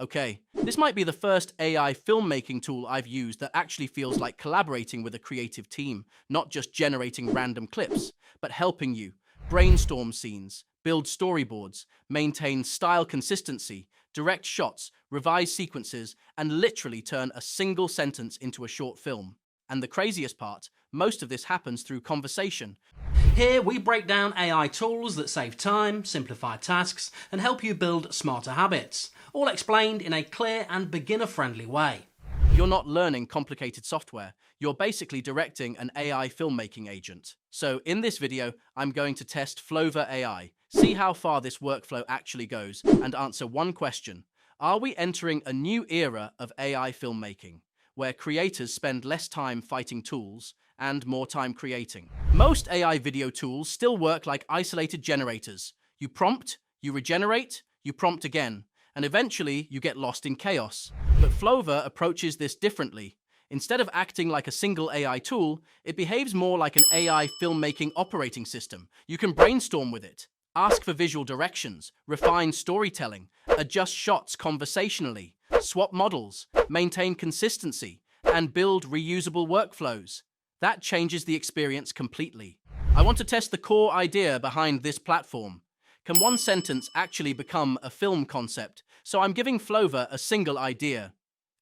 Okay, this might be the first AI filmmaking tool I've used that actually feels like collaborating with a creative team, not just generating random clips, but helping you brainstorm scenes, build storyboards, maintain style consistency, direct shots, revise sequences, and literally turn a single sentence into a short film. And the craziest part, most of this happens through conversation. Here we break down AI tools that save time, simplify tasks, and help you build smarter habits, all explained in a clear and beginner-friendly way. You're not learning complicated software, you're basically directing an AI filmmaking agent. So in this video, I'm going to test Flova AI, see how far this workflow actually goes, and answer one question. Are we entering a new era of AI filmmaking, where creators spend less time fighting tools and more time creating? Most AI video tools still work like isolated generators. You prompt, you regenerate, you prompt again, and eventually you get lost in chaos. But Flova approaches this differently. Instead of acting like a single AI tool, it behaves more like an AI filmmaking operating system. You can brainstorm with it, ask for visual directions, refine storytelling, adjust shots conversationally, swap models, maintain consistency, and build reusable workflows. That changes the experience completely. I want to test the core idea behind this platform. Can one sentence actually become a film concept? So I'm giving Flova a single idea.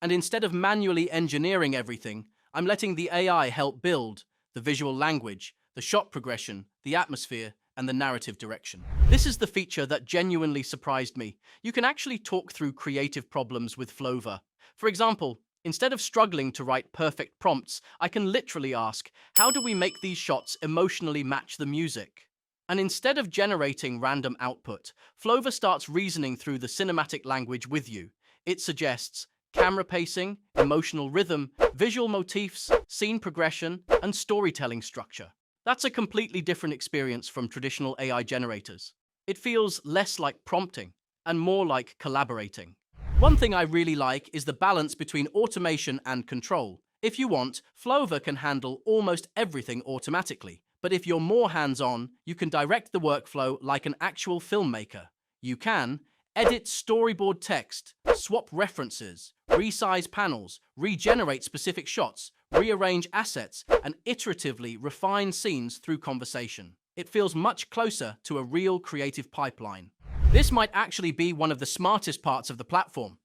And instead of manually engineering everything, I'm letting the AI help build the visual language, the shot progression, the atmosphere, and the narrative direction. This is the feature that genuinely surprised me. You can actually talk through creative problems with Flova. For example, instead of struggling to write perfect prompts, I can literally ask, how do we make these shots emotionally match the music? And instead of generating random output, Flova starts reasoning through the cinematic language with you. It suggests camera pacing, emotional rhythm, visual motifs, scene progression, and storytelling structure. That's a completely different experience from traditional AI generators. It feels less like prompting and more like collaborating. One thing I really like is the balance between automation and control. If you want, Flova can handle almost everything automatically. But if you're more hands-on, you can direct the workflow like an actual filmmaker. You can edit storyboard text, swap references, resize panels, regenerate specific shots, rearrange assets, and iteratively refine scenes through conversation. It feels much closer to a real creative pipeline. This might actually be one of the smartest parts of the platform.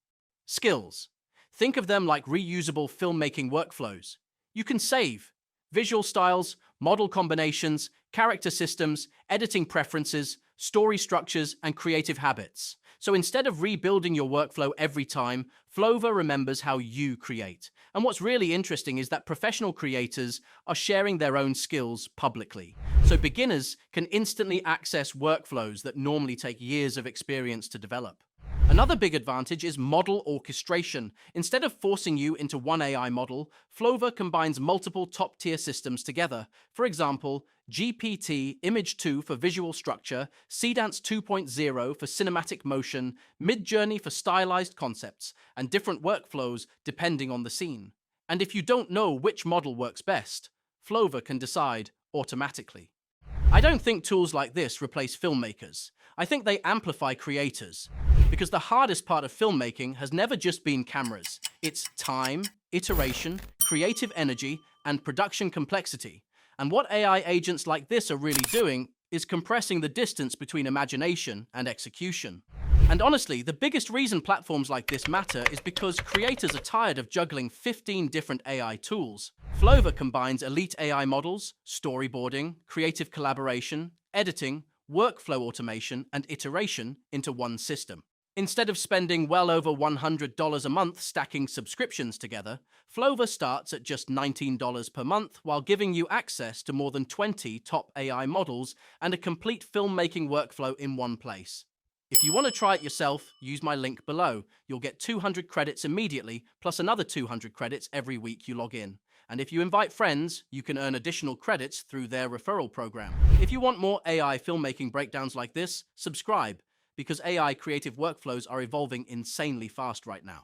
Skills. Think of them like reusable filmmaking workflows. You can save visual styles, model combinations, character systems, editing preferences, story structures, and creative habits. So instead of rebuilding your workflow every time, Flova remembers how you create. And what's really interesting is that professional creators are sharing their own skills publicly. So beginners can instantly access workflows that normally take years of experience to develop. Another big advantage is model orchestration. Instead of forcing you into one AI model, Flova combines multiple top-tier systems together. For example, GPT Image 2 for visual structure, Seedance 2.0 for cinematic motion, Midjourney for stylized concepts, and different workflows depending on the scene. And if you don't know which model works best, Flova can decide automatically. I don't think tools like this replace filmmakers. I think they amplify creators. Because the hardest part of filmmaking has never just been cameras. It's time, iteration, creative energy, and production complexity. And what AI agents like this are really doing is compressing the distance between imagination and execution. And honestly, the biggest reason platforms like this matter is because creators are tired of juggling 15 different AI tools. Flova combines elite AI models, storyboarding, creative collaboration, editing, workflow automation, and iteration into one system. Instead of spending well over $100 a month stacking subscriptions together, Flova starts at just $19 per month while giving you access to more than 20 top AI models and a complete filmmaking workflow in one place. If you want to try it yourself, use my link below. You'll get 200 credits immediately, plus another 200 credits every week you log in. And if you invite friends, you can earn additional credits through their referral program. If you want more AI filmmaking breakdowns like this, subscribe, because AI creative workflows are evolving insanely fast right now.